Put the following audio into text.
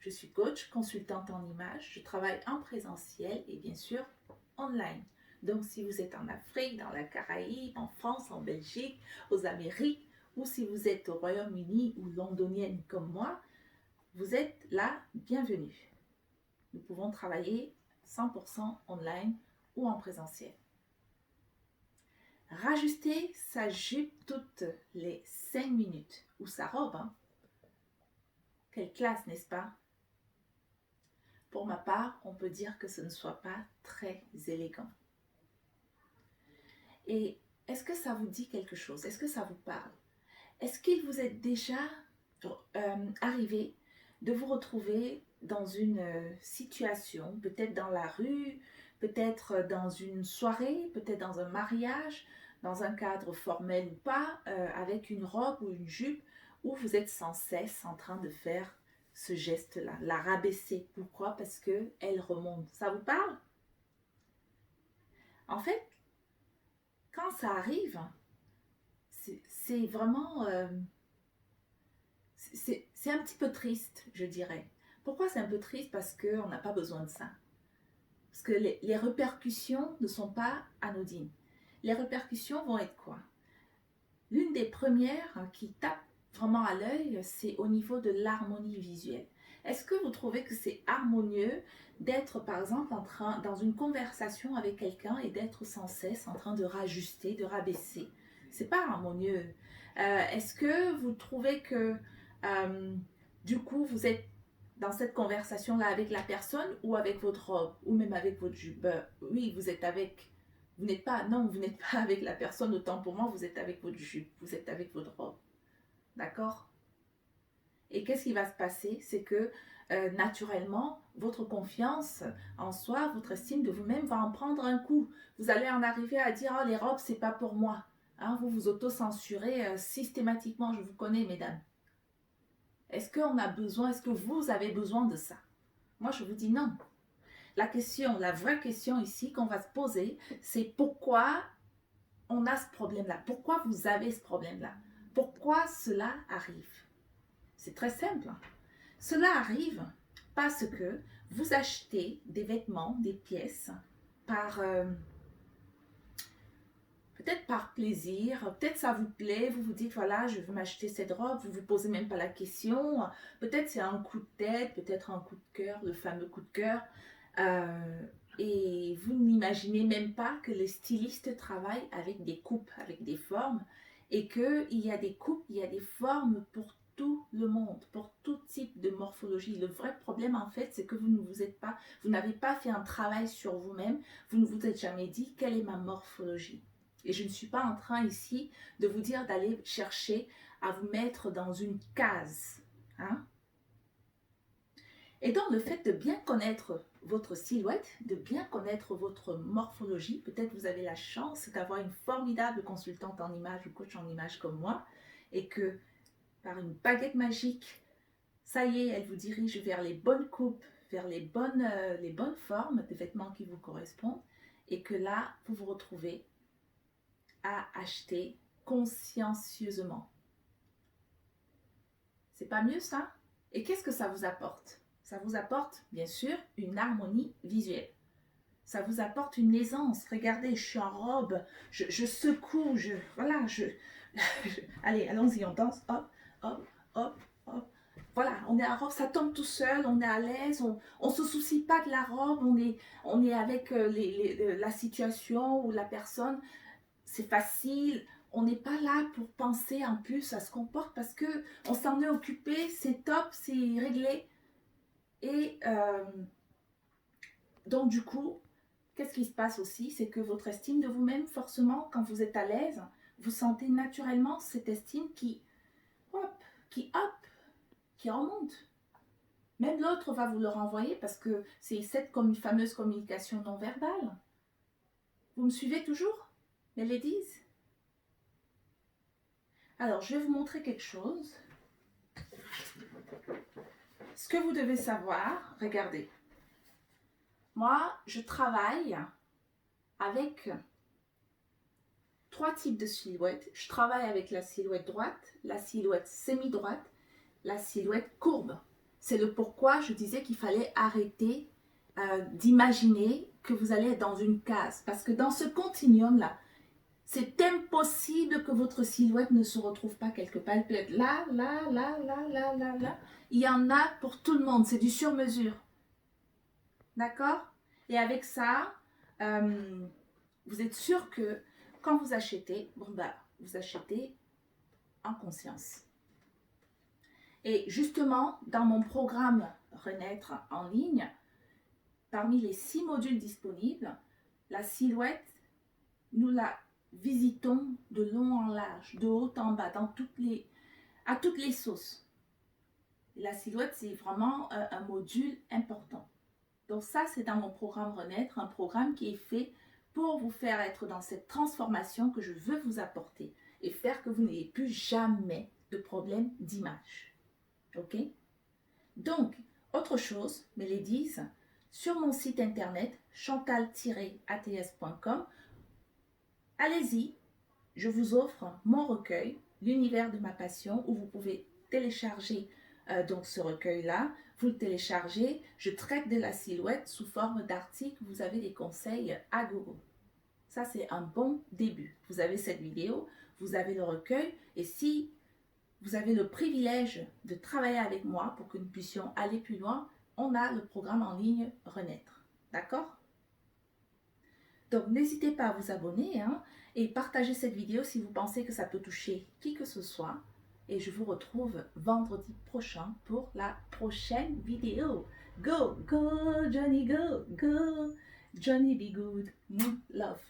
Je suis coach, consultante en images. Je travaille en présentiel et bien sûr online. Donc, si vous êtes en Afrique, dans la Caraïbe, en France, en Belgique, aux Amériques, ou si vous êtes au Royaume-Uni ou londonienne comme moi, vous êtes la bienvenue. Nous pouvons travailler 100% online ou en présentiel. Rajuster sa jupe toutes les 5 minutes ou sa robe. Quelle classe, n'est-ce pas? Pour ma part, on peut dire que ce ne soit pas très élégant. Et est-ce que ça vous dit quelque chose? Est-ce que ça vous parle? Est-ce qu'il vous est déjà arrivé de vous retrouver dans une situation, peut-être dans la rue, peut-être dans une soirée, peut-être dans un mariage, dans un cadre formel ou pas, avec une robe ou une jupe, où vous êtes sans cesse en train de faire ce geste-là, la rabaisser. Pourquoi? Parce qu'elle remonte. Ça vous parle? En fait, quand ça arrive, c'est vraiment... c'est un petit peu triste, je dirais. Pourquoi c'est un peu triste? Parce qu'on n'a pas besoin de ça. Parce que les répercussions ne sont pas anodines. Les répercussions vont être quoi? L'une des premières qui tape vraiment à l'œil, c'est au niveau de l'harmonie visuelle. Est-ce que vous trouvez que c'est harmonieux d'être, par exemple, dans une conversation avec quelqu'un et d'être sans cesse en train de rajuster, de rabaisser? C'est pas harmonieux. Est-ce que vous trouvez que du coup, vous êtes dans cette conversation-là avec la personne ou avec votre robe ou même avec votre jupe? Oui, vous êtes avec... Vous n'êtes pas... Non, vous n'êtes pas avec la personne, autant pour moi, vous êtes avec votre jupe, vous êtes avec votre robe. D'accord? Et qu'est-ce qui va se passer? C'est que naturellement, votre confiance en soi, votre estime de vous-même va en prendre un coup. Vous allez en arriver à dire, oh, les robes, c'est pas pour moi. Hein, vous vous auto-censurez systématiquement, je vous connais, mesdames. Est-ce qu'on a besoin, est-ce que vous avez besoin de ça? Moi, je vous dis non. La question, la vraie question ici qu'on va se poser, c'est pourquoi on a ce problème-là? Pourquoi vous avez ce problème-là? Pourquoi cela arrive? C'est très simple. Cela arrive parce que vous achetez des vêtements, des pièces, peut-être par plaisir, peut-être ça vous plaît, vous vous dites voilà, je veux m'acheter cette robe, vous ne vous posez même pas la question, peut-être c'est un coup de tête, peut-être un coup de cœur, le fameux coup de cœur, et vous n'imaginez même pas que les stylistes travaillent avec des coupes, avec des formes, et qu'il y a des coupes, il y a des formes pour tout le monde, pour tout type de morphologie. Le vrai problème en fait, c'est que vous n'avez pas fait un travail sur vous-même, vous ne vous êtes jamais dit quelle est ma morphologie. Et je ne suis pas en train ici de vous dire d'aller chercher à vous mettre dans une case. Hein? Et donc le fait de bien connaître votre silhouette, de bien connaître votre morphologie, peut-être vous avez la chance d'avoir une formidable consultante en images ou coach en images comme moi, et que par une baguette magique, ça y est, elle vous dirige vers les bonnes coupes, vers les bonnes formes de vêtements qui vous correspondent, et que là, vous vous retrouvez à acheter consciencieusement. C'est pas mieux ça? Et qu'est-ce que ça vous apporte? Ça vous apporte, bien sûr, une harmonie visuelle. Ça vous apporte une aisance. Regardez, je suis en robe, je secoue, allez, allons-y, on danse, hop, hop, hop, hop. Voilà, on est en robe, ça tombe tout seul, on est à l'aise, on se soucie pas de la robe, on est avec la situation ou la personne. C'est facile, on n'est pas là pour penser en plus à ce qu'on porte parce que on s'en est occupé, c'est top, c'est réglé. Et donc du coup, qu'est-ce qui se passe aussi? C'est que votre estime de vous-même, forcément, quand vous êtes à l'aise, vous sentez naturellement cette estime qui remonte. Même l'autre va vous le renvoyer parce que c'est cette fameuse communication non verbale. Vous me suivez toujours, les ladies? Alors, je vais vous montrer quelque chose. Ce que vous devez savoir, regardez. Moi, je travaille avec 3 types de silhouettes. Je travaille avec la silhouette droite, la silhouette semi-droite, la silhouette courbe. C'est le pourquoi je disais qu'il fallait arrêter d'imaginer que vous allez être dans une case. Parce que dans ce continuum-là, c'est impossible que votre silhouette ne se retrouve pas quelque part. Elle peut être là, là, là, là, là, là, là. Il y en a pour tout le monde. C'est du sur-mesure. D'accord? Et avec ça, vous êtes sûr que quand vous achetez, vous achetez en conscience. Et justement, dans mon programme Renaître en ligne, parmi les 6 modules disponibles, la silhouette, nous la visitons de long en large, de haut en bas, à toutes les sauces. Et la silhouette, c'est vraiment un module important. Donc ça, c'est dans mon programme Renaître, un programme qui est fait pour vous faire être dans cette transformation que je veux vous apporter et faire que vous n'ayez plus jamais de problème d'image. Ok? Donc, autre chose, mes ladies, sur mon site internet chantal-ats.com, allez-y, je vous offre mon recueil, l'univers de ma passion, où vous pouvez télécharger donc ce recueil-là. Vous le téléchargez, je traite de la silhouette sous forme d'articles, vous avez des conseils à gogo. Ça, c'est un bon début. Vous avez cette vidéo, vous avez le recueil, et si vous avez le privilège de travailler avec moi pour que nous puissions aller plus loin, on a le programme en ligne Renaître. D'accord? Donc, n'hésitez pas à vous abonner et partager cette vidéo si vous pensez que ça peut toucher qui que ce soit. Et je vous retrouve vendredi prochain pour la prochaine vidéo. Go, go, Johnny, go, go. Johnny, be good. Love.